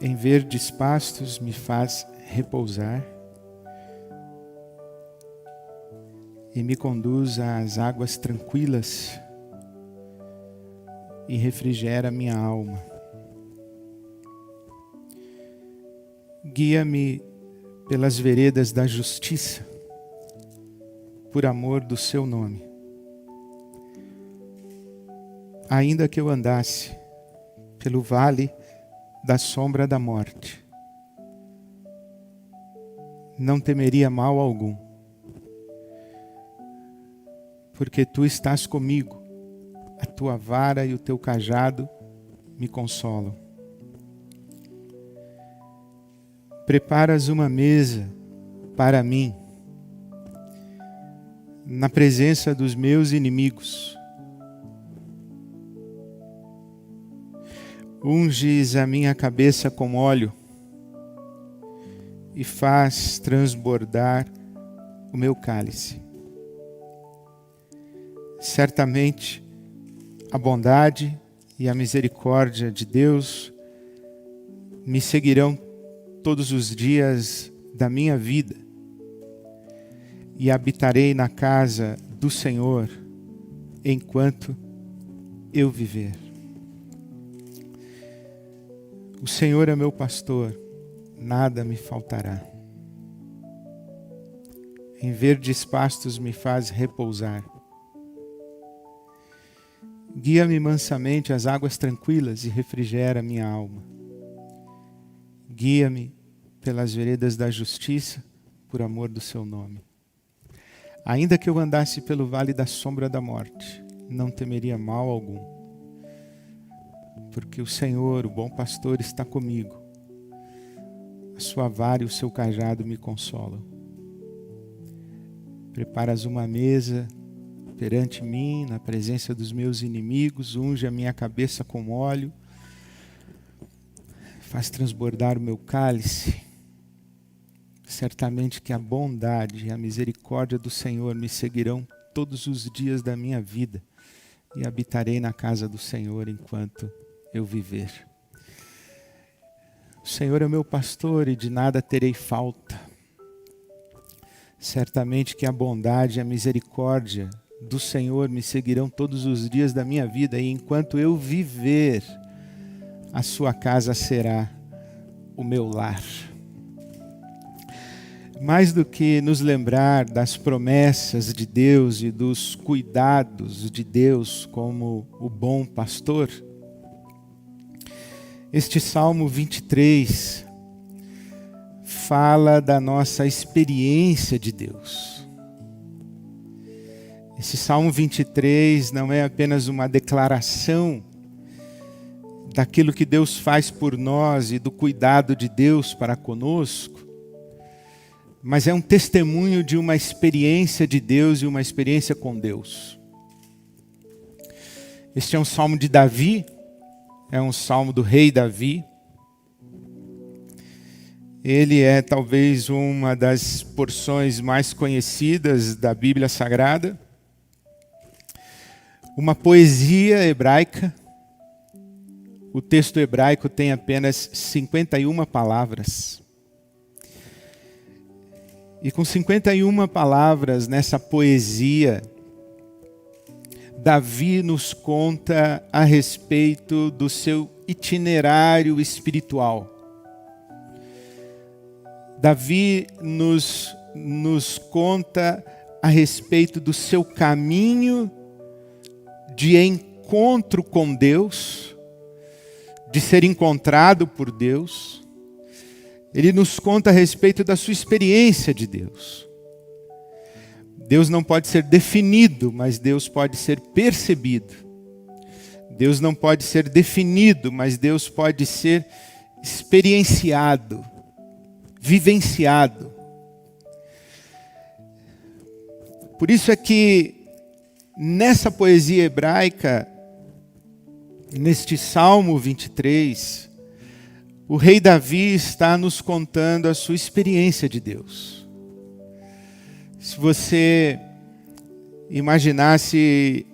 Em verdes pastos me faz repousar e me conduz às águas tranquilas e refrigera minha alma. Guia-me pelas veredas da justiça, por amor do seu nome. Ainda que eu andasse pelo vale da sombra da morte, não temeria mal algum, porque tu estás comigo, a tua vara e o teu cajado me consolam. Preparas uma mesa para mim, na presença dos meus inimigos. Unges a minha cabeça com óleo e faz transbordar o meu cálice. Certamente, a bondade e a misericórdia de Deus me seguirão todos os dias da minha vida e habitarei na casa do Senhor enquanto eu viver. O Senhor é meu pastor, nada me faltará. Em verdes pastos me faz repousar. Guia-me mansamente às águas tranquilas e refrigera minha alma. Guia-me pelas veredas da justiça, por amor do seu nome. Ainda que eu andasse pelo vale da sombra da morte, não temeria mal algum, porque o Senhor, o bom pastor, está comigo. A sua vara e o seu cajado me consolam. Preparas uma mesa perante mim, na presença dos meus inimigos, unge a minha cabeça com óleo, faz transbordar o meu cálice. Certamente que a bondade e a misericórdia do Senhor me seguirão todos os dias da minha vida e habitarei na casa do Senhor enquanto eu viver. O Senhor é meu pastor e de nada terei falta. Certamente que a bondade e a misericórdia do Senhor me seguirão todos os dias da minha vida e enquanto eu viver, a sua casa será o meu lar. Mais do que nos lembrar das promessas de Deus e dos cuidados de Deus como o bom pastor, este Salmo 23 fala da nossa experiência de Deus. Esse Salmo 23 não é apenas uma declaração daquilo que Deus faz por nós e do cuidado de Deus para conosco, mas é um testemunho de uma experiência de Deus e uma experiência com Deus. Este é um salmo de Davi, é um salmo do rei Davi. Ele é talvez uma das porções mais conhecidas da Bíblia Sagrada. Uma poesia hebraica. O texto hebraico tem apenas 51 palavras. E com 51 palavras nessa poesia, Davi nos conta a respeito do seu itinerário espiritual. Davi nos conta a respeito do seu caminho de encontro com Deus, de ser encontrado por Deus. Ele nos conta a respeito da sua experiência de Deus. Deus não pode ser definido, mas Deus pode ser percebido. Deus não pode ser definido, mas Deus pode ser experienciado, vivenciado. Por isso é que nessa poesia hebraica, neste Salmo 23, o rei Davi está nos contando a sua experiência de Deus. Se você imaginasse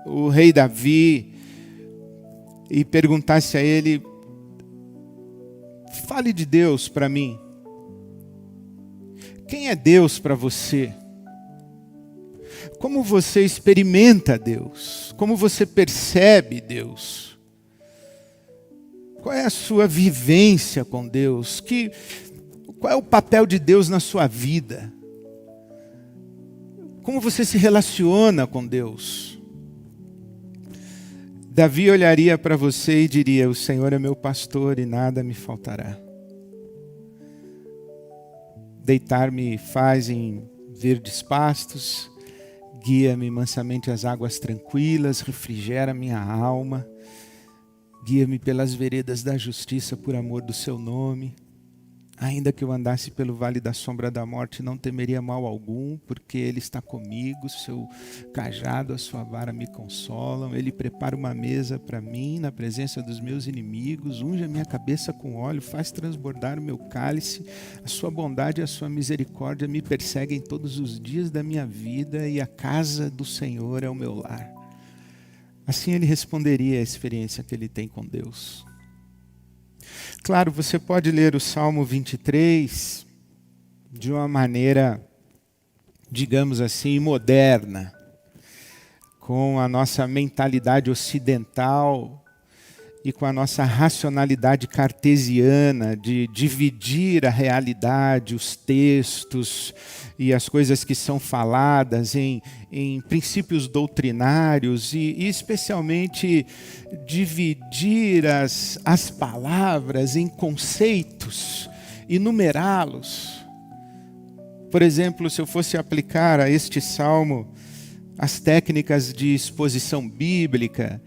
o rei Davi e perguntasse a ele, Fale de Deus para mim. Quem é Deus para você? Como você experimenta Deus? Como você percebe Deus? Qual é a sua vivência com Deus? Qual é o papel de Deus na sua vida? Como você se relaciona com Deus? Davi olharia para você e diria: o Senhor é meu pastor e nada me faltará. Deitar-me faz em verdes pastos, guia-me mansamente às águas tranquilas, refrigera minha alma, guia-me pelas veredas da justiça por amor do seu nome. Ainda que eu andasse pelo vale da sombra da morte, não temeria mal algum, porque Ele está comigo, seu cajado, a sua vara me consolam. Ele prepara uma mesa para mim na presença dos meus inimigos, unge a minha cabeça com óleo, faz transbordar o meu cálice. A sua bondade e a sua misericórdia me perseguem todos os dias da minha vida, e a casa do Senhor é o meu lar. Assim ele responderia à experiência que ele tem com Deus. Claro, você pode ler o Salmo 23 de uma maneira, digamos assim, moderna, com a nossa mentalidade ocidental e com a nossa racionalidade cartesiana de dividir a realidade, os textos e as coisas que são faladas em princípios doutrinários e especialmente dividir as palavras em conceitos e numerá-los. Por exemplo, se eu fosse aplicar a este salmo as técnicas de exposição bíblica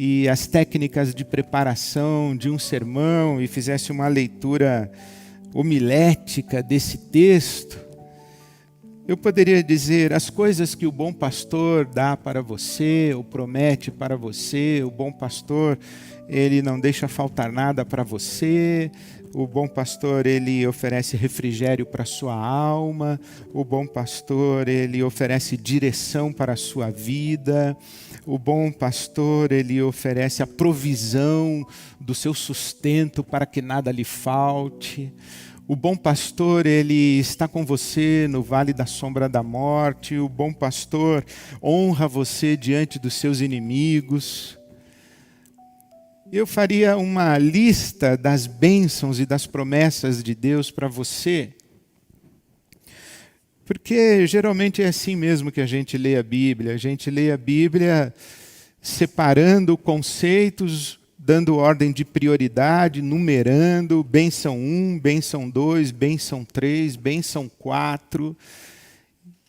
e as técnicas de preparação de um sermão e fizesse uma leitura homilética desse texto, eu poderia dizer: as coisas que o bom pastor dá para você, ou promete para você, o bom pastor, ele não deixa faltar nada para você, o bom pastor, ele oferece refrigério para a sua alma, o bom pastor, ele oferece direção para a sua vida, o bom pastor, ele oferece a provisão do seu sustento para que nada lhe falte. O bom pastor, ele está com você no vale da sombra da morte. O bom pastor honra você diante dos seus inimigos. Eu faria uma lista das bênçãos e das promessas de Deus para você, porque geralmente é assim mesmo que a gente lê a Bíblia. A gente lê a Bíblia separando conceitos, dando ordem de prioridade, numerando, bênção 1, bênção 2, bênção 3, bênção 4.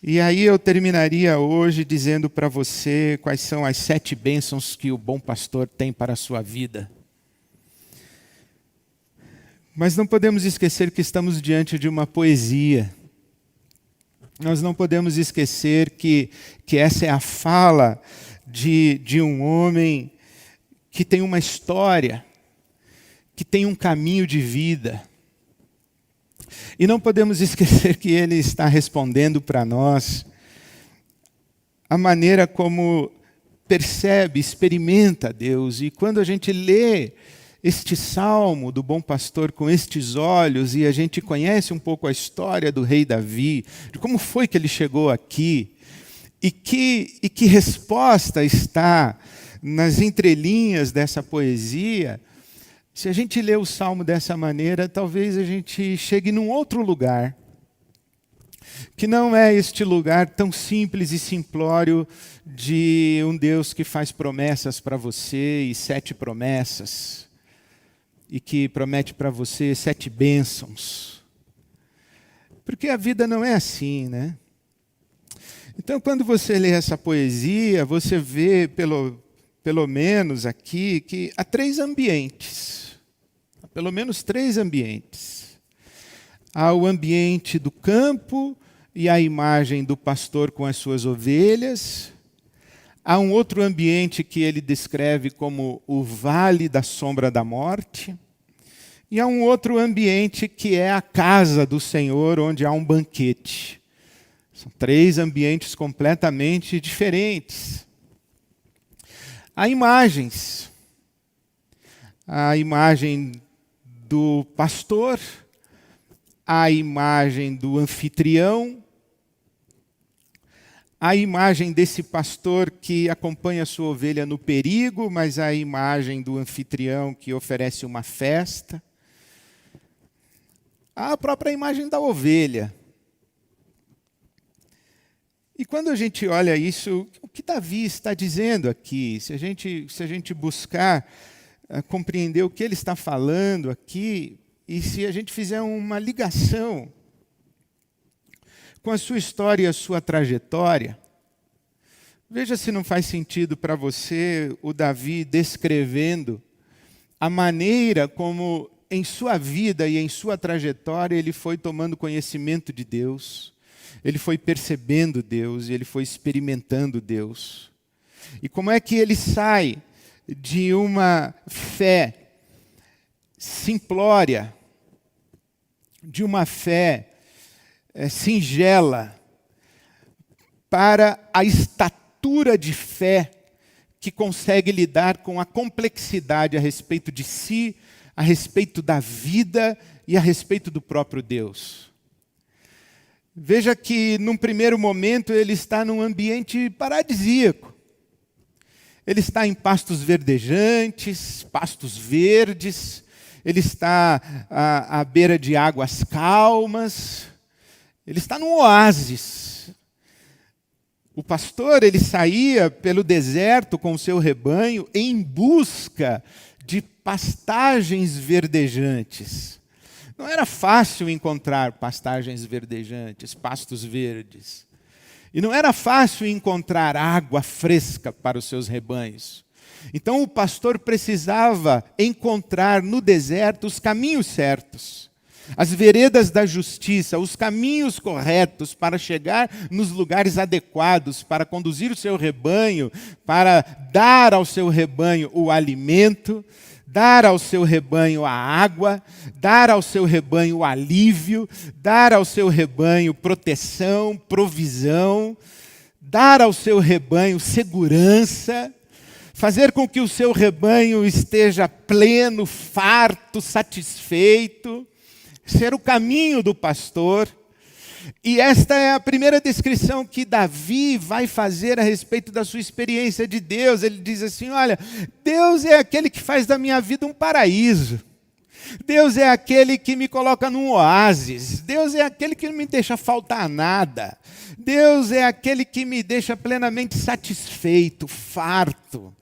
E aí eu terminaria hoje dizendo para você quais são as 7 bênçãos que o bom pastor tem para a sua vida. Mas não podemos esquecer que estamos diante de uma poesia. Nós não podemos esquecer que essa é a fala de um homem que tem uma história, que tem um caminho de vida. E não podemos esquecer que ele está respondendo para nós a maneira como percebe, experimenta Deus. E quando a gente lê este salmo do bom pastor com estes olhos, e a gente conhece um pouco a história do rei Davi, de como foi que ele chegou aqui, e que resposta está nas entrelinhas dessa poesia. Se a gente lê o salmo dessa maneira, talvez a gente chegue num outro lugar, que não é este lugar tão simples e simplório de um Deus que faz promessas para você, e 7 promessas, e que promete para você 7 bênçãos. Porque a vida não é assim, né? Então, quando você lê essa poesia, você vê, pelo menos aqui, que há 3 ambientes. Há pelo menos 3 ambientes. Há o ambiente do campo e a imagem do pastor com as suas ovelhas. Há um outro ambiente que ele descreve como o vale da sombra da morte. E há um outro ambiente que é a casa do Senhor, onde há um banquete. São 3 ambientes completamente diferentes. Há imagens. A imagem do pastor, a imagem do anfitrião, a imagem desse pastor que acompanha a sua ovelha no perigo, mas a imagem do anfitrião que oferece uma festa. A própria imagem da ovelha. E quando a gente olha isso, o que Davi está dizendo aqui? Se a gente buscar compreender o que ele está falando aqui, e se a gente fizer uma ligação com a sua história e a sua trajetória, veja se não faz sentido para você o Davi descrevendo a maneira como em sua vida e em sua trajetória ele foi tomando conhecimento de Deus, ele foi percebendo Deus e ele foi experimentando Deus. E como é que ele sai de uma fé simplória, de uma fé singela, para a estatura de fé que consegue lidar com a complexidade a respeito de si, a respeito da vida e a respeito do próprio Deus. Veja que, num primeiro momento, ele está num ambiente paradisíaco. Ele está em pastos verdejantes, pastos verdes, ele está à beira de águas calmas, ele está num oásis. O pastor, ele saía pelo deserto com o seu rebanho em busca de pastagens verdejantes. Não era fácil encontrar pastagens verdejantes, pastos verdes. E não era fácil encontrar água fresca para os seus rebanhos. Então o pastor precisava encontrar no deserto os caminhos certos, as veredas da justiça, os caminhos corretos para chegar nos lugares adequados, para conduzir o seu rebanho, para dar ao seu rebanho o alimento, dar ao seu rebanho a água, dar ao seu rebanho o alívio, dar ao seu rebanho proteção, provisão, dar ao seu rebanho segurança, fazer com que o seu rebanho esteja pleno, farto, satisfeito, ser o caminho do pastor. E esta é a primeira descrição que Davi vai fazer a respeito da sua experiência de Deus. Ele diz assim: olha, Deus é aquele que faz da minha vida um paraíso. Deus é aquele que me coloca num oásis. Deus é aquele que não me deixa faltar nada. Deus é aquele que me deixa plenamente satisfeito, farto.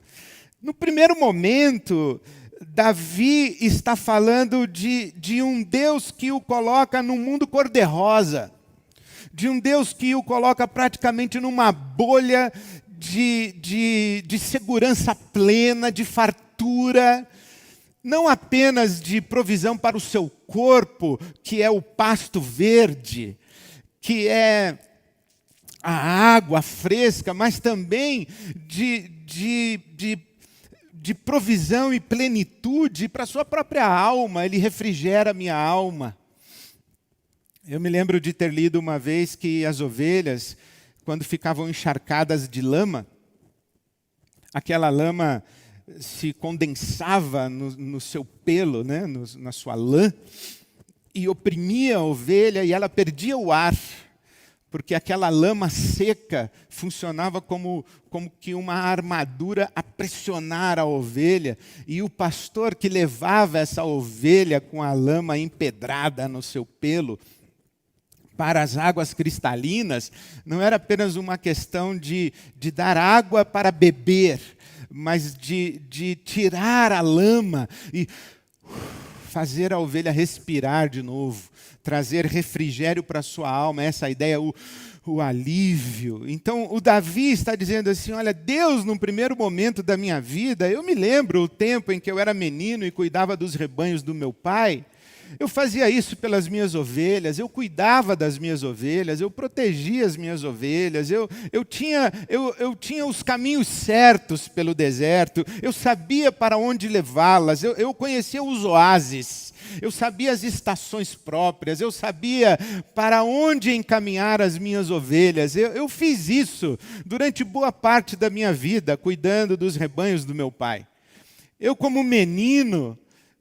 No primeiro momento, Davi está falando de um Deus que o coloca num mundo cor-de-rosa, de um Deus que o coloca praticamente numa bolha de segurança plena, de fartura, não apenas de provisão para o seu corpo, que é o pasto verde, que é a água fresca, mas também de provisão e plenitude para a sua própria alma. Ele refrigera a minha alma. Eu me lembro de ter lido uma vez que as ovelhas, quando ficavam encharcadas de lama, aquela lama se condensava no seu pelo, né, na sua lã, e oprimia a ovelha e ela perdia o ar, porque aquela lama seca funcionava como que uma armadura a pressionar a ovelha, e o pastor que levava essa ovelha com a lama empedrada no seu pelo para as águas cristalinas, não era apenas uma questão de dar água para beber, mas de tirar a lama e fazer a ovelha respirar de novo, trazer refrigério para a sua alma, essa é a ideia, o alívio. Então, o Davi está dizendo assim: olha, Deus, num primeiro momento da minha vida, eu me lembro o tempo em que eu era menino e cuidava dos rebanhos do meu pai. Eu fazia isso pelas minhas ovelhas, eu cuidava das minhas ovelhas, eu protegia as minhas ovelhas, eu tinha os caminhos certos pelo deserto, eu sabia para onde levá-las, eu conhecia os oásis, eu sabia as estações próprias, eu sabia para onde encaminhar as minhas ovelhas. Eu fiz isso durante boa parte da minha vida, cuidando dos rebanhos do meu pai. Eu, como menino,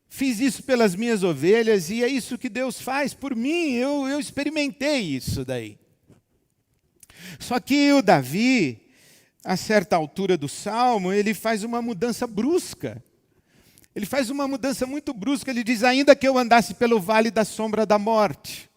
Fiz isso pelas minhas ovelhas e é isso que Deus faz por mim. Eu experimentei isso daí. Só que o Davi, a certa altura do Salmo, ele faz uma mudança brusca. Ele faz uma mudança muito brusca. Ele diz, ainda que eu andasse pelo vale da sombra da morte.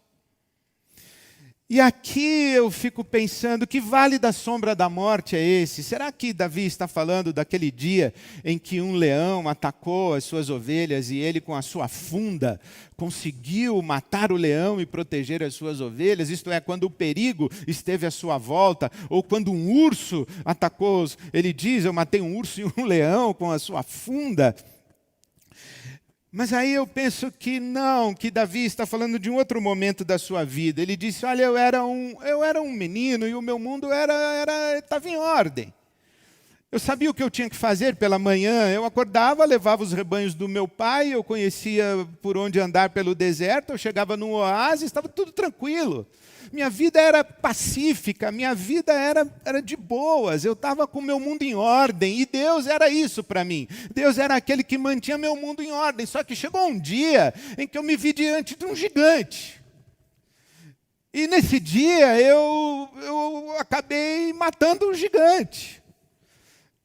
E aqui eu fico pensando, que vale da sombra da morte é esse? Será que Davi está falando daquele dia em que um leão atacou as suas ovelhas e ele com a sua funda conseguiu matar o leão e proteger as suas ovelhas? Isto é, quando o perigo esteve à sua volta, ou quando um urso atacou, ele diz, eu matei um urso e um leão com a sua funda. Mas aí eu penso que não, que Davi está falando de um outro momento da sua vida. Ele disse, olha, eu era um menino e o meu mundo estava em ordem. Eu sabia o que eu tinha que fazer pela manhã. Eu acordava, levava os rebanhos do meu pai, eu conhecia por onde andar pelo deserto, eu chegava num oásis, estava tudo tranquilo. Minha vida era pacífica, minha vida era de boas, eu estava com o meu mundo em ordem, e Deus era isso para mim. Deus era aquele que mantinha meu mundo em ordem, só que chegou um dia em que eu me vi diante de um gigante. E nesse dia eu acabei matando o gigante.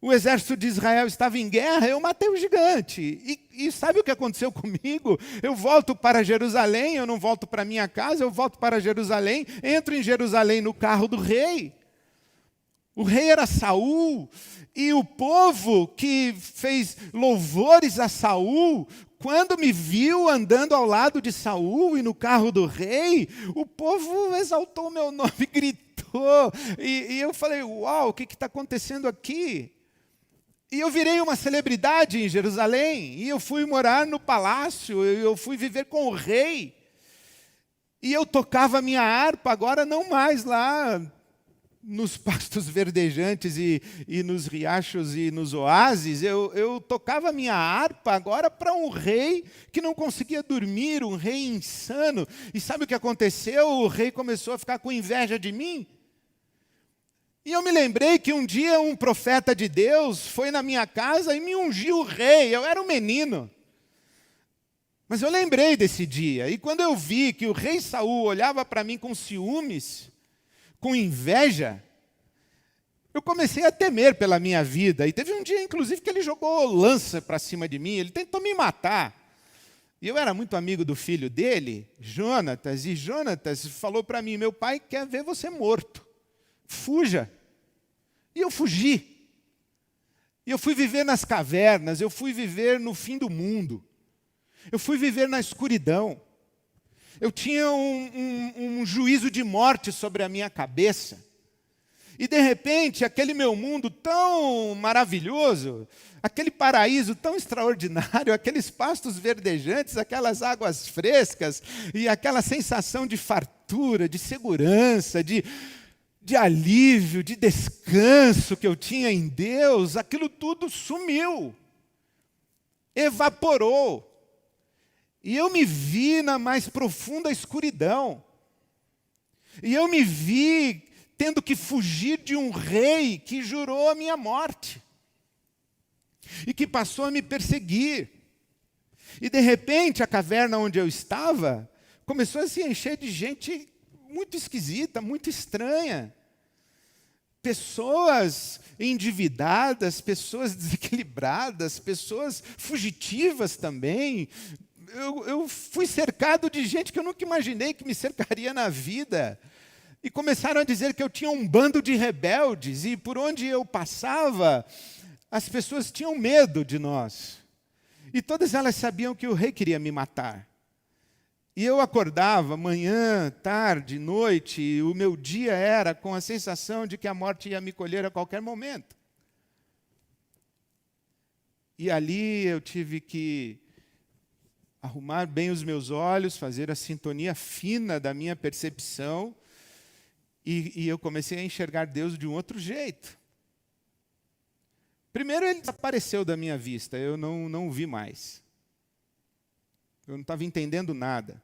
O exército de Israel estava em guerra, eu matei o gigante. E sabe o que aconteceu comigo? Eu volto para Jerusalém, eu não volto para minha casa, eu volto para Jerusalém, entro em Jerusalém no carro do rei. O rei era Saul, e o povo que fez louvores a Saul, quando me viu andando ao lado de Saul e no carro do rei, o povo exaltou o meu nome, gritou. E eu falei, uau, o que está acontecendo aqui? E eu virei uma celebridade em Jerusalém, e eu fui morar no palácio, eu fui viver com o rei. E eu tocava minha harpa, agora não mais lá nos pastos verdejantes e nos riachos e nos oásis. Eu tocava minha harpa agora para um rei que não conseguia dormir, um rei insano. E sabe o que aconteceu? O rei começou a ficar com inveja de mim. E eu me lembrei que um dia um profeta de Deus foi na minha casa e me ungiu rei. Eu era um menino. Mas eu lembrei desse dia. E quando eu vi que o rei Saul olhava para mim com ciúmes, com inveja, eu comecei a temer pela minha vida. E teve um dia, inclusive, que ele jogou lança para cima de mim. Ele tentou me matar. E eu era muito amigo do filho dele, Jonatas. E Jonatas falou para mim, meu pai quer ver você morto. Fuja. E eu fugi. E eu fui viver nas cavernas, eu fui viver no fim do mundo. Eu fui viver na escuridão. Eu tinha um juízo de morte sobre a minha cabeça. E de repente, aquele meu mundo tão maravilhoso, aquele paraíso tão extraordinário, aqueles pastos verdejantes, aquelas águas frescas, e aquela sensação de fartura, de segurança, de alívio, de descanso que eu tinha em Deus, aquilo tudo sumiu, evaporou. E eu me vi na mais profunda escuridão. E eu me vi tendo que fugir de um rei que jurou a minha morte. E que passou a me perseguir. E de repente a caverna onde eu estava começou a se encher de gente muito esquisita, muito estranha. Pessoas endividadas, pessoas desequilibradas, pessoas fugitivas também. Eu fui cercado de gente que eu nunca imaginei que me cercaria na vida. E começaram a dizer que eu tinha um bando de rebeldes, e por onde eu passava, as pessoas tinham medo de nós. E todas elas sabiam que o rei queria me matar. E eu acordava manhã, tarde, noite, e o meu dia era com a sensação de que a morte ia me colher a qualquer momento. E ali eu tive que arrumar bem os meus olhos, fazer a sintonia fina da minha percepção, e eu comecei a enxergar Deus de um outro jeito. Primeiro ele desapareceu da minha vista, eu não o vi mais. Eu não estava entendendo nada.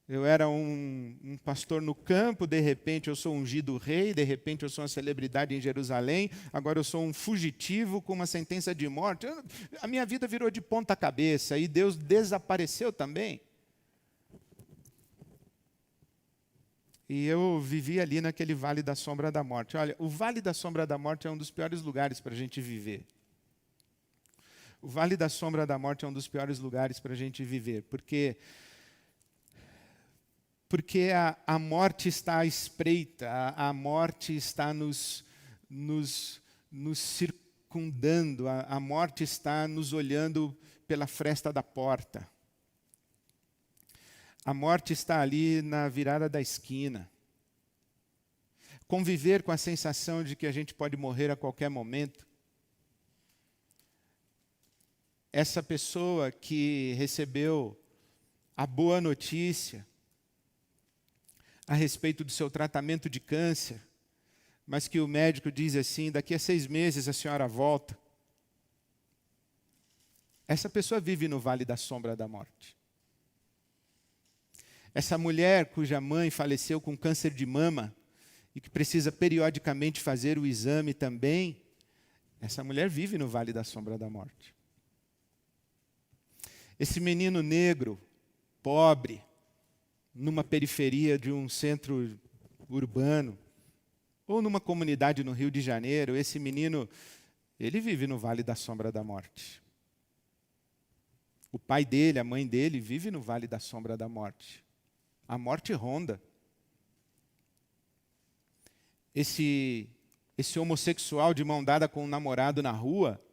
Eu era um pastor no campo, de repente eu sou ungido rei, de repente eu sou uma celebridade em Jerusalém, agora eu sou um fugitivo com uma sentença de morte. A minha vida virou de ponta cabeça e Deus desapareceu também. E eu vivi ali naquele vale da sombra da morte. Olha, o vale da sombra da morte é um dos piores lugares para a gente viver. O vale da sombra da morte é um dos piores lugares para a gente viver, porque a morte está à espreita, a morte está nos circundando, a morte está nos olhando pela fresta da porta. A morte está ali na virada da esquina. Conviver com a sensação de que a gente pode morrer a qualquer momento. Essa pessoa que recebeu a boa notícia a respeito do seu tratamento de câncer, mas que o médico diz assim, daqui a 6 meses a senhora volta. Essa pessoa vive no vale da sombra da morte. Essa mulher cuja mãe faleceu com câncer de mama e que precisa periodicamente fazer o exame também, essa mulher vive no vale da sombra da morte. Esse menino negro, pobre, numa periferia de um centro urbano, ou numa comunidade no Rio de Janeiro, esse menino, ele vive no vale da sombra da morte. O pai dele, a mãe dele, vive no vale da sombra da morte. A morte ronda. Esse homossexual de mão dada com um namorado na rua,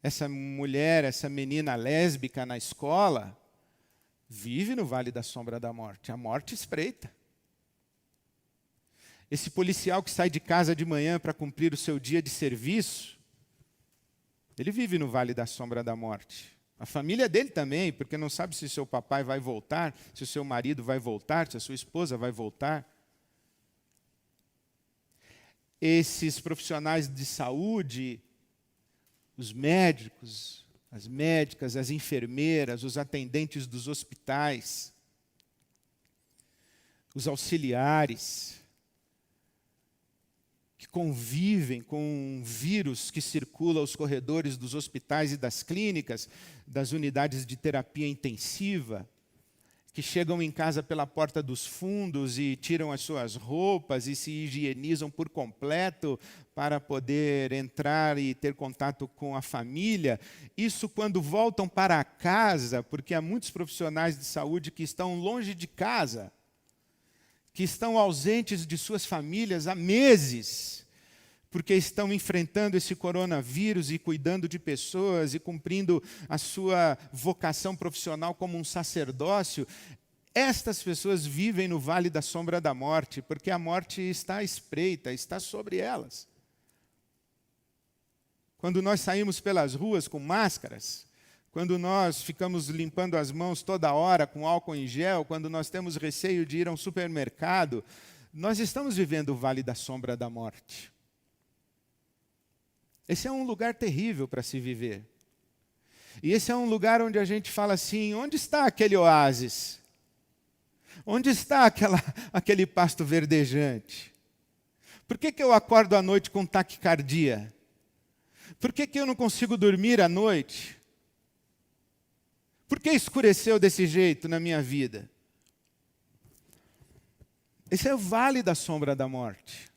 essa mulher, essa menina lésbica na escola, vive no vale da sombra da morte. A morte espreita. Esse policial que sai de casa de manhã para cumprir o seu dia de serviço, ele vive no vale da sombra da morte. A família dele também, porque não sabe se seu papai vai voltar, se o seu marido vai voltar, se a sua esposa vai voltar. Esses profissionais de saúde, os médicos, as médicas, as enfermeiras, os atendentes dos hospitais, os auxiliares, que convivem com um vírus que circula aos corredores dos hospitais e das clínicas, das unidades de terapia intensiva, que chegam em casa pela porta dos fundos e tiram as suas roupas e se higienizam por completo para poder entrar e ter contato com a família. Isso quando voltam para casa, porque há muitos profissionais de saúde que estão longe de casa, que estão ausentes de suas famílias há meses, porque estão enfrentando esse coronavírus e cuidando de pessoas e cumprindo a sua vocação profissional como um sacerdócio. Estas pessoas vivem no vale da sombra da morte, porque a morte está à espreita, está sobre elas. Quando nós saímos pelas ruas com máscaras, quando nós ficamos limpando as mãos toda hora com álcool em gel, quando nós temos receio de ir a um supermercado, nós estamos vivendo o vale da sombra da morte. Esse é um lugar terrível para se viver. E esse é um lugar onde a gente fala assim, onde está aquele oásis? Onde está aquele pasto verdejante? Por que eu acordo à noite com taquicardia? Por que eu não consigo dormir à noite? Por que escureceu desse jeito na minha vida? Esse é o vale da sombra da morte.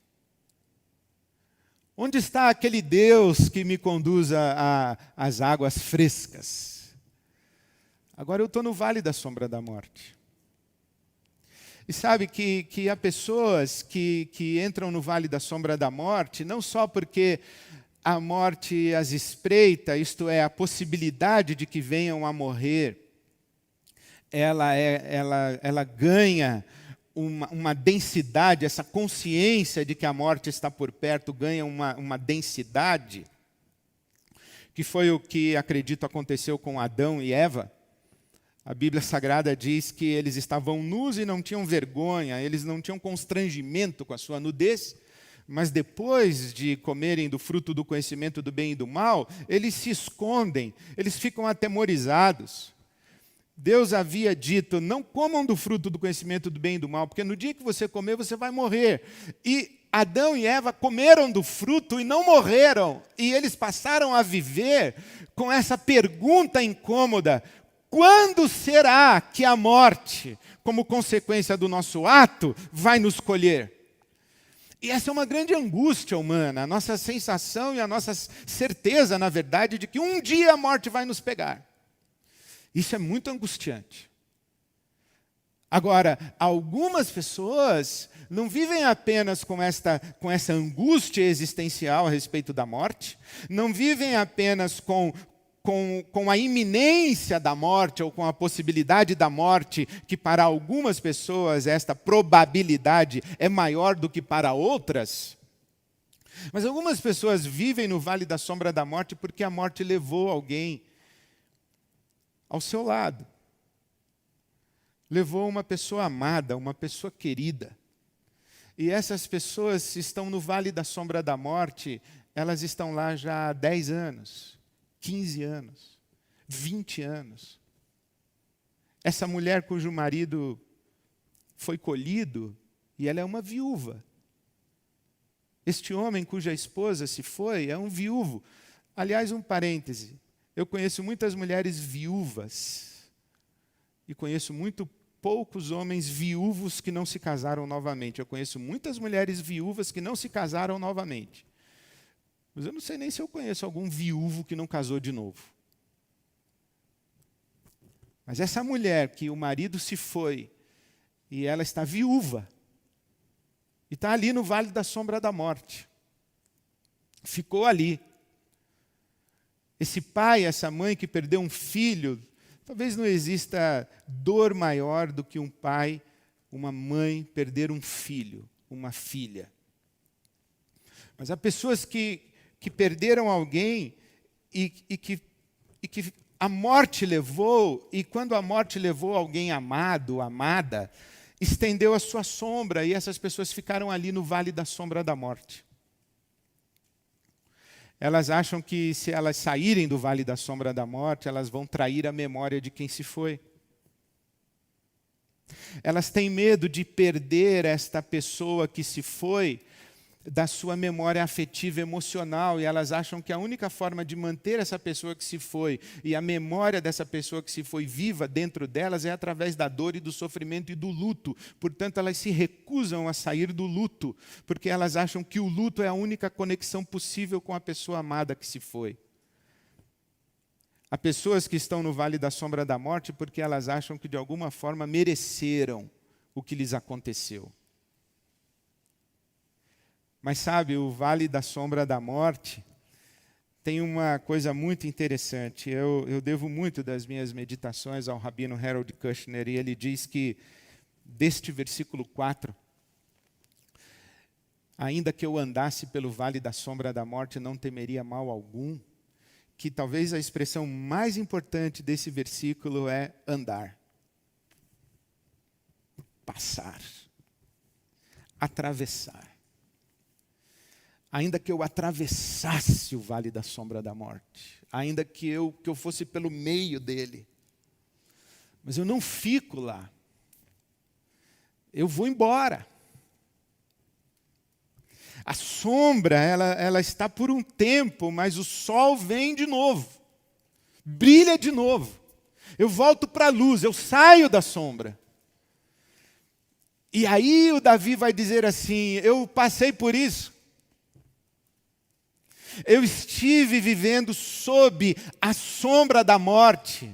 Onde está aquele Deus que me conduz às águas frescas? Agora eu estou no vale da sombra da morte. E sabe que há pessoas que entram no vale da sombra da morte, não só porque a morte as espreita, isto é, a possibilidade de que venham a morrer, ela ganha uma densidade, essa consciência de que a morte está por perto ganha uma densidade, que foi o que acredito aconteceu com Adão e Eva. A Bíblia Sagrada diz que eles estavam nus e não tinham vergonha, eles não tinham constrangimento com a sua nudez, mas depois de comerem do fruto do conhecimento do bem e do mal, eles se escondem, eles ficam atemorizados. Deus havia dito, não comam do fruto do conhecimento do bem e do mal, porque no dia que você comer, você vai morrer. E Adão e Eva comeram do fruto e não morreram. E eles passaram a viver com essa pergunta incômoda: quando será que a morte, como consequência do nosso ato, vai nos colher? E essa é uma grande angústia humana, a nossa sensação e a nossa certeza, na verdade, de que um dia a morte vai nos pegar. Isso é muito angustiante. Agora, algumas pessoas não vivem apenas com essa angústia existencial a respeito da morte, não vivem apenas com a iminência da morte ou com a possibilidade da morte, que para algumas pessoas esta probabilidade é maior do que para outras. Mas algumas pessoas vivem no vale da sombra da morte porque a morte levou alguém ao seu lado. Levou uma pessoa amada, uma pessoa querida. E essas pessoas, se estão no vale da sombra da morte, elas estão lá já há 10 anos, 15 anos, 20 anos. Essa mulher cujo marido foi colhido, e ela é uma viúva. Este homem cuja esposa se foi, é um viúvo. Aliás, um parêntese, eu conheço muitas mulheres viúvas, e conheço muito poucos homens viúvos que não se casaram novamente. Eu conheço muitas mulheres viúvas que não se casaram novamente. Mas eu não sei nem se eu conheço algum viúvo que não casou de novo. Mas essa mulher que o marido se foi, e ela está viúva, e está ali no vale da sombra da morte. Ficou ali. Esse pai, essa mãe que perdeu um filho, talvez não exista dor maior do que um pai, uma mãe perder um filho, uma filha. Mas há pessoas que perderam alguém e que a morte levou, e quando a morte levou alguém amado, amada, estendeu a sua sombra, e essas pessoas ficaram ali no vale da sombra da morte. Elas acham que se elas saírem do vale da sombra da morte, elas vão trair a memória de quem se foi. Elas têm medo de perder esta pessoa que se foi da sua memória afetiva e emocional, e elas acham que a única forma de manter essa pessoa que se foi e a memória dessa pessoa que se foi viva dentro delas é através da dor e do sofrimento e do luto. Portanto, elas se recusam a sair do luto, porque elas acham que o luto é a única conexão possível com a pessoa amada que se foi. Há pessoas que estão no vale da sombra da morte porque elas acham que de alguma forma mereceram o que lhes aconteceu. Mas sabe, o vale da sombra da morte tem uma coisa muito interessante. Eu devo muito das minhas meditações ao rabino Harold Kushner, e ele diz que, deste versículo 4, ainda que eu andasse pelo vale da sombra da morte, não temeria mal algum, que talvez a expressão mais importante desse versículo é andar, passar, atravessar. Ainda que eu atravessasse o vale da sombra da morte, ainda que eu fosse pelo meio dele, mas eu não fico lá. Eu vou embora. A sombra, ela está por um tempo, mas o sol vem de novo, brilha de novo. Eu volto para a luz, eu saio da sombra. E aí o Davi vai dizer assim: eu passei por isso. Eu estive vivendo sob a sombra da morte,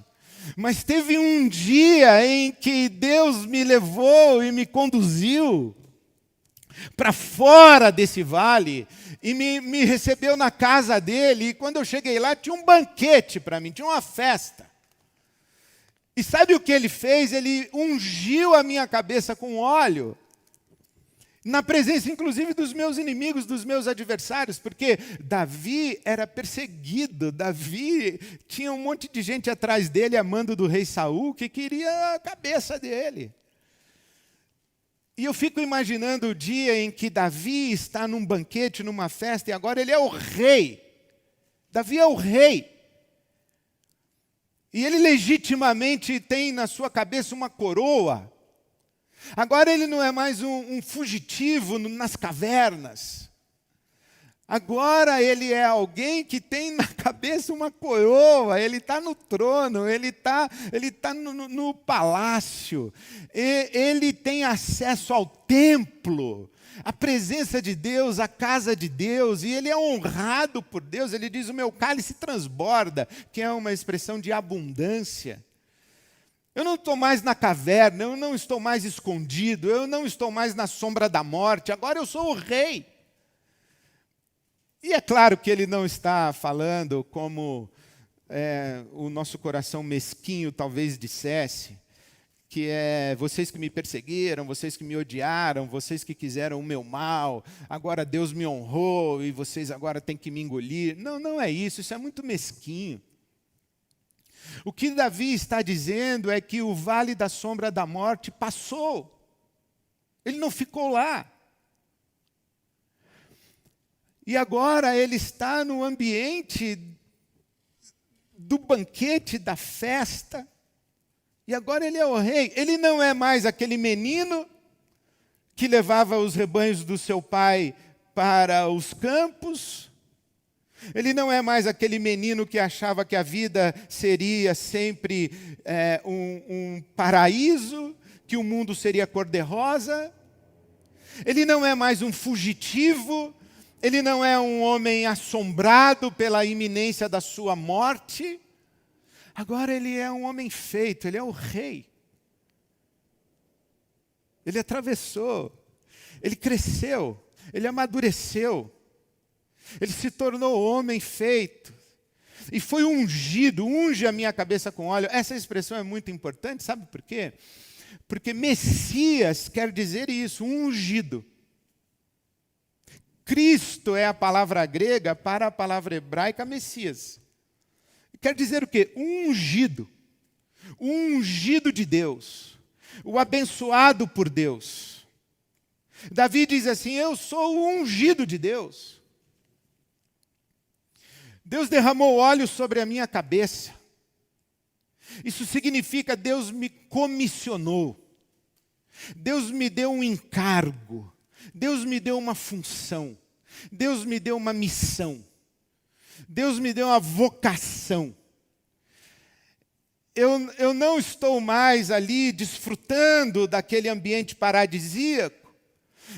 mas teve um dia em que Deus me levou e me conduziu para fora desse vale e me recebeu na casa dele. E quando eu cheguei lá, tinha um banquete para mim, tinha uma festa. E sabe o que ele fez? Ele ungiu a minha cabeça com óleo, na presença, inclusive, dos meus inimigos, dos meus adversários, porque Davi era perseguido, Davi tinha um monte de gente atrás dele, amando do rei Saul, que queria a cabeça dele. E eu fico imaginando o dia em que Davi está num banquete, numa festa, e agora ele é o rei. Davi é o rei. E ele legitimamente tem na sua cabeça uma coroa. Agora ele não é mais um fugitivo nas cavernas. Agora ele é alguém que tem na cabeça uma coroa, ele está no trono, ele tá no palácio, ele tem acesso ao templo, à presença de Deus, à casa de Deus, e ele é honrado por Deus. Ele diz: o meu cálice transborda, que é uma expressão de abundância. Eu não estou mais na caverna, eu não estou mais escondido, eu não estou mais na sombra da morte, agora eu sou o rei. E é claro que ele não está falando como o nosso coração mesquinho talvez dissesse, que é: vocês que me perseguiram, vocês que me odiaram, vocês que quiseram o meu mal, agora Deus me honrou e vocês agora têm que me engolir. Não, não é isso, isso é muito mesquinho. O que Davi está dizendo é que o vale da sombra da morte passou. Ele não ficou lá. E agora ele está no ambiente do banquete, da festa. E agora ele é o rei. Ele não é mais aquele menino que levava os rebanhos do seu pai para os campos. Ele não é mais aquele menino que achava que a vida seria sempre um paraíso, que o mundo seria cor-de-rosa. Ele não é mais um fugitivo. Ele não é um homem assombrado pela iminência da sua morte. Agora ele é um homem feito, ele é o rei. Ele atravessou, ele cresceu, ele amadureceu. Ele se tornou homem feito. E foi ungido, unge a minha cabeça com óleo. Essa expressão é muito importante, sabe por quê? Porque Messias quer dizer isso, ungido. Cristo é a palavra grega para a palavra hebraica Messias. Quer dizer o quê? Ungido. O ungido de Deus. O abençoado por Deus. Davi diz assim: eu sou o ungido de Deus. Deus derramou óleo sobre a minha cabeça. Isso significa Deus me comissionou. Deus me deu um encargo. Deus me deu uma função. Deus me deu uma missão. Deus me deu uma vocação. Eu não estou mais ali desfrutando daquele ambiente paradisíaco.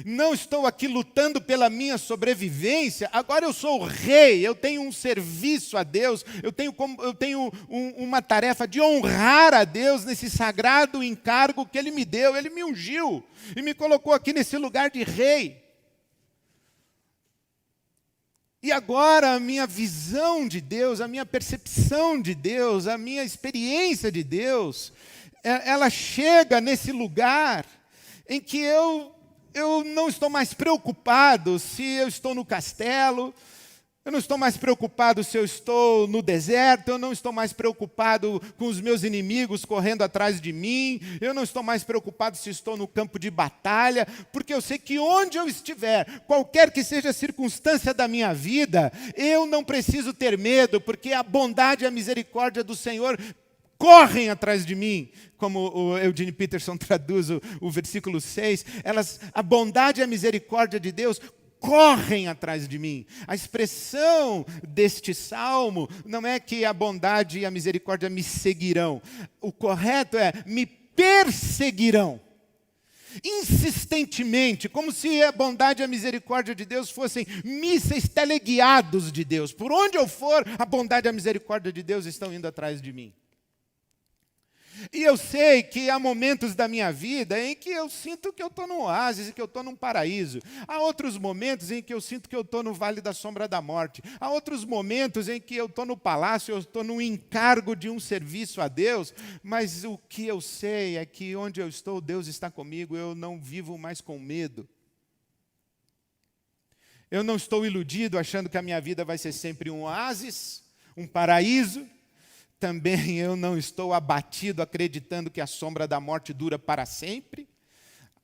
Não estou aqui lutando pela minha sobrevivência. Agora eu sou o rei, eu tenho um serviço a Deus, eu tenho uma tarefa de honrar a Deus nesse sagrado encargo que Ele me deu. Ele me ungiu e me colocou aqui nesse lugar de rei. E agora a minha visão de Deus, a minha percepção de Deus, a minha experiência de Deus, ela chega nesse lugar em que eu não estou mais preocupado se eu estou no castelo, eu não estou mais preocupado se eu estou no deserto, eu não estou mais preocupado com os meus inimigos correndo atrás de mim, eu não estou mais preocupado se estou no campo de batalha, porque eu sei que onde eu estiver, qualquer que seja a circunstância da minha vida, eu não preciso ter medo, porque a bondade e a misericórdia do Senhor correm atrás de mim, como o Eugene Peterson traduz o versículo 6, a bondade e a misericórdia de Deus correm atrás de mim. A expressão deste salmo não é que a bondade e a misericórdia me seguirão. O correto é: me perseguirão. Insistentemente, como se a bondade e a misericórdia de Deus fossem mísseis teleguiados de Deus. Por onde eu for, a bondade e a misericórdia de Deus estão indo atrás de mim. E eu sei que há momentos da minha vida em que eu sinto que eu estou num oásis, que eu estou num paraíso. Há outros momentos em que eu sinto que eu estou no vale da sombra da morte. Há outros momentos em que eu estou no palácio, eu estou no encargo de um serviço a Deus. Mas o que eu sei é que onde eu estou, Deus está comigo, eu não vivo mais com medo. Eu não estou iludido achando que a minha vida vai ser sempre um oásis, um paraíso. Também eu não estou abatido acreditando que a sombra da morte dura para sempre,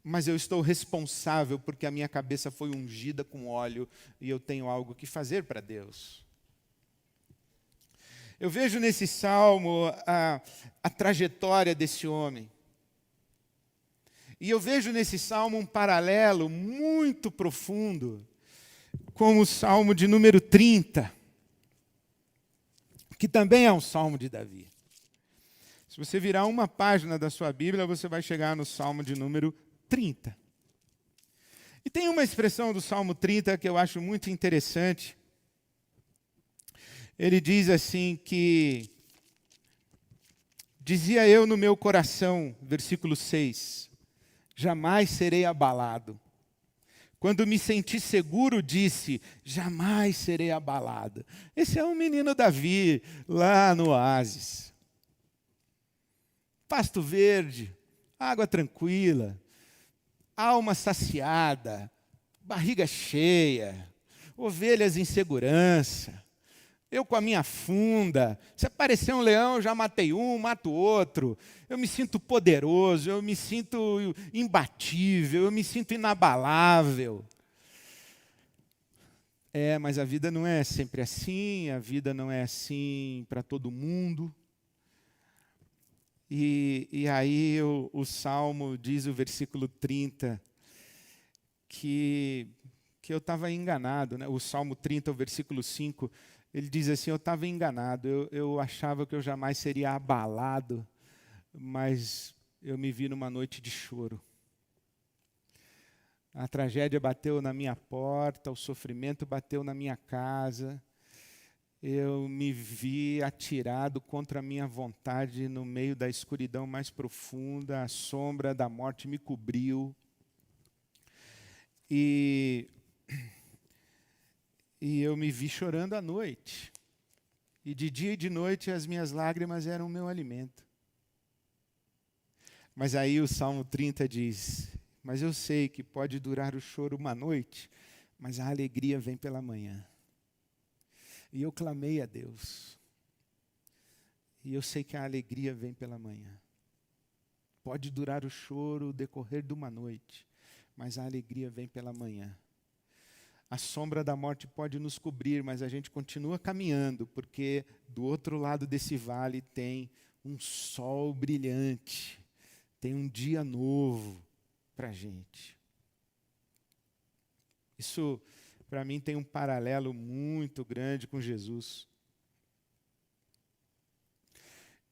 mas eu estou responsável porque a minha cabeça foi ungida com óleo e eu tenho algo que fazer para Deus. Eu vejo nesse salmo a trajetória desse homem. E eu vejo nesse salmo um paralelo muito profundo com o salmo de número 30, que também é um salmo de Davi. Se você virar uma página da sua Bíblia, você vai chegar no salmo de número 30. E tem uma expressão do salmo 30 que eu acho muito interessante. Ele diz assim que: dizia eu no meu coração, versículo 6, jamais serei abalado. Quando me senti seguro, disse, jamais serei abalado. Esse é o menino Davi, lá no oásis. Pasto verde, água tranquila, alma saciada, barriga cheia, ovelhas em segurança. Eu com a minha funda, se aparecer um leão, eu já matei um, mato outro. Eu me sinto poderoso, eu me sinto imbatível, eu me sinto inabalável. Mas a vida não é sempre assim, a vida não é assim para todo mundo. E aí o Salmo diz, o versículo 30, que eu estava enganado, né? O Salmo 30, o versículo 5, ele diz assim, eu estava enganado, eu achava que eu jamais seria abalado, mas eu me vi numa noite de choro. A tragédia bateu na minha porta, o sofrimento bateu na minha casa, eu me vi atirado contra a minha vontade no meio da escuridão mais profunda, a sombra da morte me cobriu. E eu me vi chorando à noite. E de dia e de noite as minhas lágrimas eram o meu alimento. Mas aí o Salmo 30 diz, mas eu sei que pode durar o choro uma noite, mas a alegria vem pela manhã. E eu clamei a Deus. E eu sei que a alegria vem pela manhã. Pode durar o choro, o decorrer de uma noite, mas a alegria vem pela manhã. A sombra da morte pode nos cobrir, mas a gente continua caminhando, porque do outro lado desse vale tem um sol brilhante, tem um dia novo para a gente. Isso, para mim, tem um paralelo muito grande com Jesus.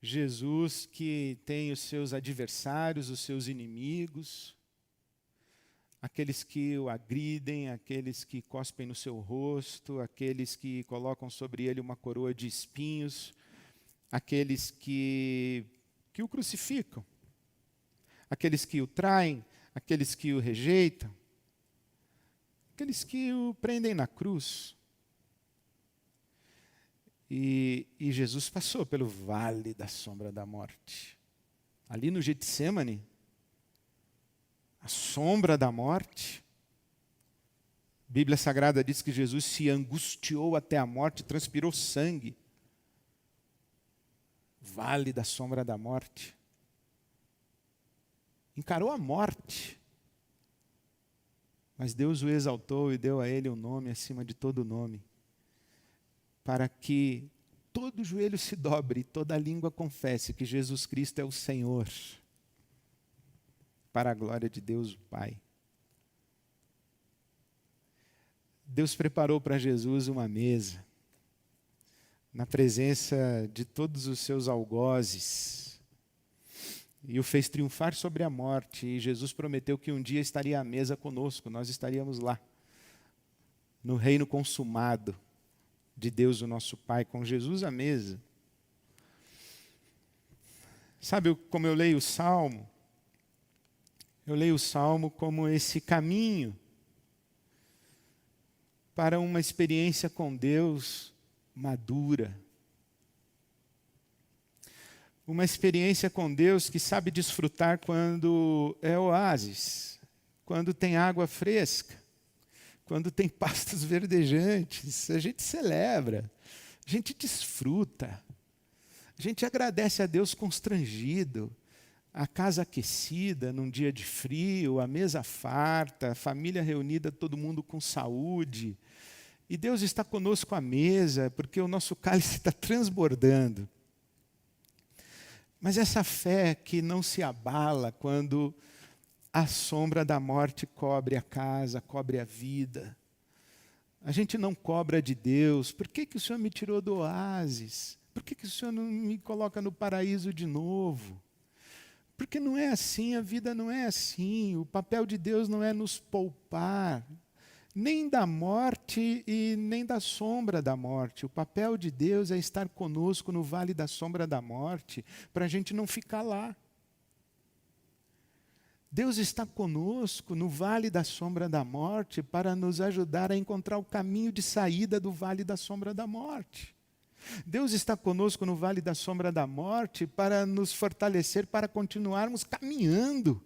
Jesus que tem os seus adversários, os seus inimigos, aqueles que o agridem, aqueles que cospem no seu rosto, aqueles que colocam sobre ele uma coroa de espinhos, aqueles que o crucificam, aqueles que o traem, aqueles que o rejeitam, aqueles que o prendem na cruz. E Jesus passou pelo vale da sombra da morte. Ali no Getsêmani, a sombra da morte. A Bíblia Sagrada diz que Jesus se angustiou até a morte, transpirou sangue. Vale da sombra da morte. Encarou a morte. Mas Deus o exaltou e deu a ele um nome acima de todo nome, para que todo joelho se dobre e toda língua confesse que Jesus Cristo é o Senhor, para a glória de Deus o Pai. Deus preparou para Jesus uma mesa, na presença de todos os seus algozes, e o fez triunfar sobre a morte. E Jesus prometeu que um dia estaria à mesa conosco, nós estaríamos lá, no reino consumado de Deus, o nosso Pai, com Jesus à mesa. Sabe como eu leio o Salmo? Eu leio o Salmo como esse caminho para uma experiência com Deus madura. Uma experiência com Deus que sabe desfrutar quando é oásis, quando tem água fresca, quando tem pastos verdejantes. A gente celebra, a gente desfruta, a gente agradece a Deus constrangido, a casa aquecida num dia de frio, a mesa farta, a família reunida, todo mundo com saúde. E Deus está conosco à mesa, porque o nosso cálice está transbordando. Mas essa fé que não se abala quando a sombra da morte cobre a casa, cobre a vida. A gente não cobra de Deus. Por que o Senhor me tirou do oásis? Por que o Senhor não me coloca no paraíso de novo? Porque não é assim, a vida não é assim. O papel de Deus não é nos poupar, nem da morte e nem da sombra da morte. O papel de Deus é estar conosco no vale da sombra da morte, para a gente não ficar lá. Deus está conosco no vale da sombra da morte para nos ajudar a encontrar o caminho de saída do vale da sombra da morte. Deus está conosco no vale da sombra da morte para nos fortalecer, para continuarmos caminhando,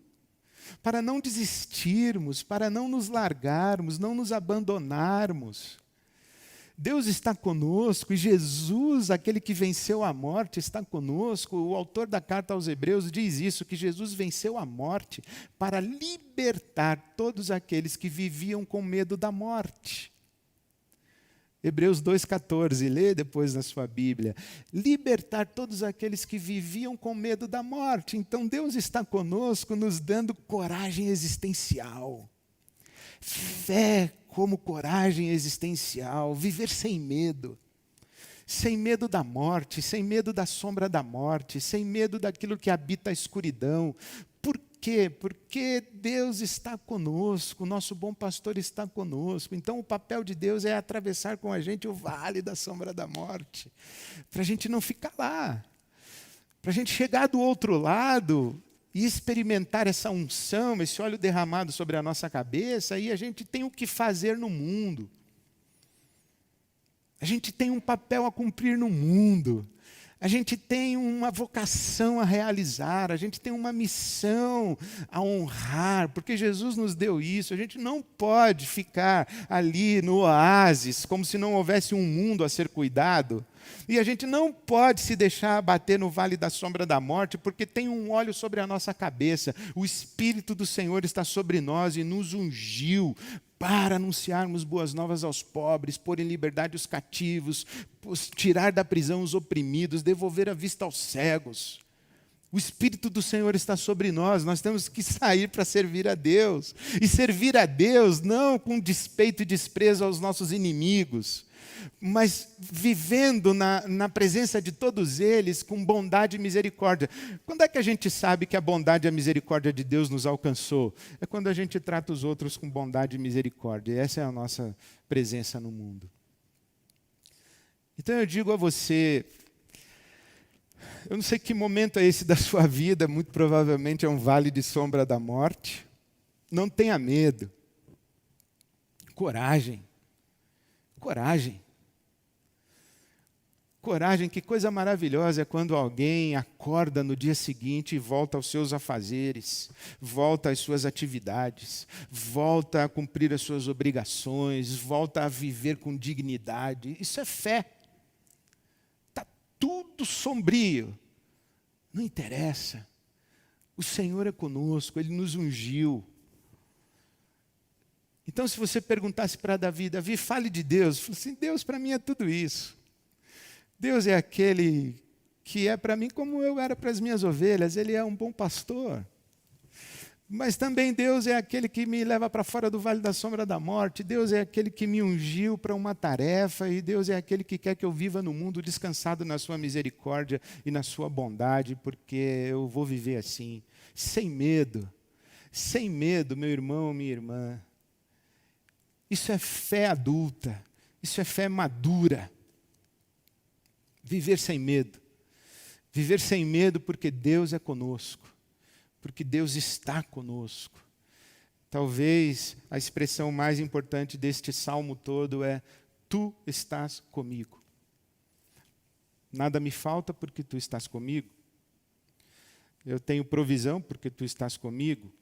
para não desistirmos, para não nos largarmos, não nos abandonarmos. Deus está conosco e Jesus, aquele que venceu a morte, está conosco. O autor da carta aos Hebreus diz isso, que Jesus venceu a morte para libertar todos aqueles que viviam com medo da morte. Hebreus 2,14, lê depois na sua Bíblia. Libertar todos aqueles que viviam com medo da morte. Então Deus está conosco, nos dando coragem existencial. Fé como coragem existencial, viver sem medo da morte, sem medo da sombra da morte, sem medo daquilo que habita a escuridão. Por quê? Porque Deus está conosco, o nosso bom pastor está conosco. Então o papel de Deus é atravessar com a gente o vale da sombra da morte, para a gente não ficar lá, para a gente chegar do outro lado e experimentar essa unção, esse óleo derramado sobre a nossa cabeça, e a gente tem o que fazer no mundo. A gente tem um papel a cumprir no mundo. A gente tem uma vocação a realizar, a gente tem uma missão a honrar, porque Jesus nos deu isso. A gente não pode ficar ali no oásis, como se não houvesse um mundo a ser cuidado. E a gente não pode se deixar abater no vale da sombra da morte, porque tem um óleo sobre a nossa cabeça. O Espírito do Senhor está sobre nós e nos ungiu para anunciarmos boas novas aos pobres, pôr em liberdade os cativos, tirar da prisão os oprimidos, devolver a vista aos cegos. O Espírito do Senhor está sobre nós temos que sair para servir a Deus. E servir a Deus não com despeito e desprezo aos nossos inimigos, mas vivendo na presença de todos eles com bondade e misericórdia. Quando é que a gente sabe que a bondade e a misericórdia de Deus nos alcançou? É quando a gente trata os outros com bondade e misericórdia. Essa é a nossa presença no mundo. Então eu digo a você, eu não sei que momento é esse da sua vida, muito provavelmente é um vale de sombra da morte. Não tenha medo. Coragem. Coragem. Coragem, que coisa maravilhosa é quando alguém acorda no dia seguinte e volta aos seus afazeres, volta às suas atividades, volta a cumprir as suas obrigações, volta a viver com dignidade. Isso é fé. Está tudo sombrio. Não interessa. O Senhor é conosco, Ele nos ungiu. Então, se você perguntasse para Davi, Davi, fale de Deus. Fale assim, Deus para mim é tudo isso. Deus é aquele que é para mim como eu era para as minhas ovelhas. Ele é um bom pastor. Mas também Deus é aquele que me leva para fora do vale da sombra da morte. Deus é aquele que me ungiu para uma tarefa. E Deus é aquele que quer que eu viva no mundo descansado na sua misericórdia e na sua bondade, porque eu vou viver assim, sem medo. Sem medo, meu irmão, minha irmã. Isso é fé adulta. Isso é fé madura. Viver sem medo. Viver sem medo porque Deus é conosco. Porque Deus está conosco. Talvez a expressão mais importante deste salmo todo é: Tu estás comigo. Nada me falta porque Tu estás comigo. Eu tenho provisão porque Tu estás comigo.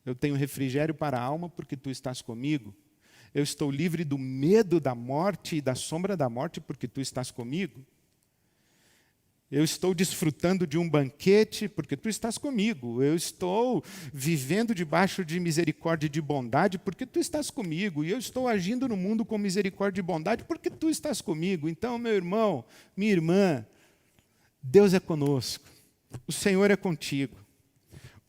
Eu tenho refrigério para a alma porque Tu estás comigo. Eu estou livre do medo da morte e da sombra da morte porque Tu estás comigo. Eu estou desfrutando de um banquete porque tu estás comigo. Eu estou vivendo debaixo de misericórdia e de bondade porque tu estás comigo. E eu estou agindo no mundo com misericórdia e bondade porque tu estás comigo. Então, meu irmão, minha irmã, Deus é conosco. O Senhor é contigo.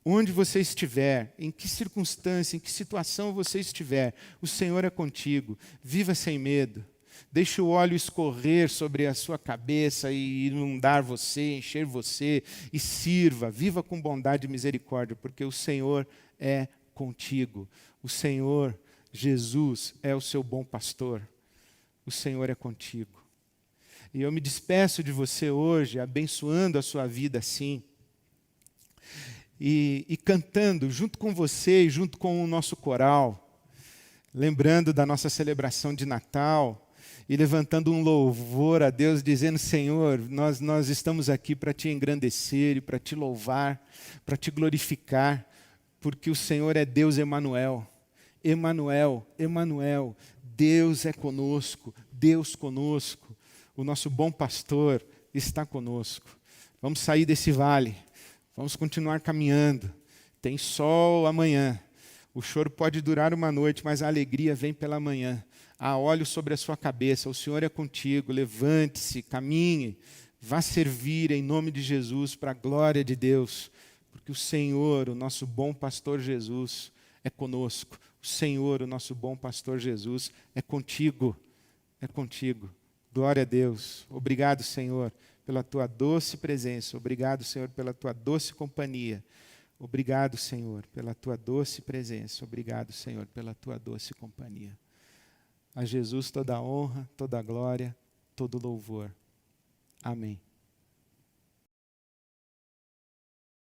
Onde você estiver, em que circunstância, em que situação você estiver, o Senhor é contigo. Viva sem medo. Deixe o óleo escorrer sobre a sua cabeça e inundar você, encher você, e sirva. Viva com bondade e misericórdia, porque o Senhor é contigo. O Senhor, Jesus, é o seu bom pastor. O Senhor é contigo. E eu me despeço de você hoje, abençoando a sua vida assim. E cantando junto com você e junto com o nosso coral, lembrando da nossa celebração de Natal e levantando um louvor a Deus, dizendo: Senhor, nós estamos aqui para te engrandecer e para te louvar, para te glorificar, porque o Senhor é Deus Emanuel. Emanuel, Emanuel, Deus é conosco, Deus conosco. O nosso bom pastor está conosco. Vamos sair desse vale. Vamos continuar caminhando. Tem sol amanhã. O choro pode durar uma noite, mas a alegria vem pela manhã. Há óleo sobre a sua cabeça. O Senhor é contigo. Levante-se, caminhe. Vá servir em nome de Jesus para a glória de Deus. Porque o Senhor, o nosso bom pastor Jesus, é conosco. O Senhor, o nosso bom pastor Jesus, é contigo. É contigo. Glória a Deus. Obrigado, Senhor, pela tua doce presença. Obrigado, Senhor, pela tua doce companhia. Obrigado, Senhor, pela tua doce presença. Obrigado, Senhor, pela tua doce companhia. A Jesus toda a honra, toda a glória, todo o louvor. Amém.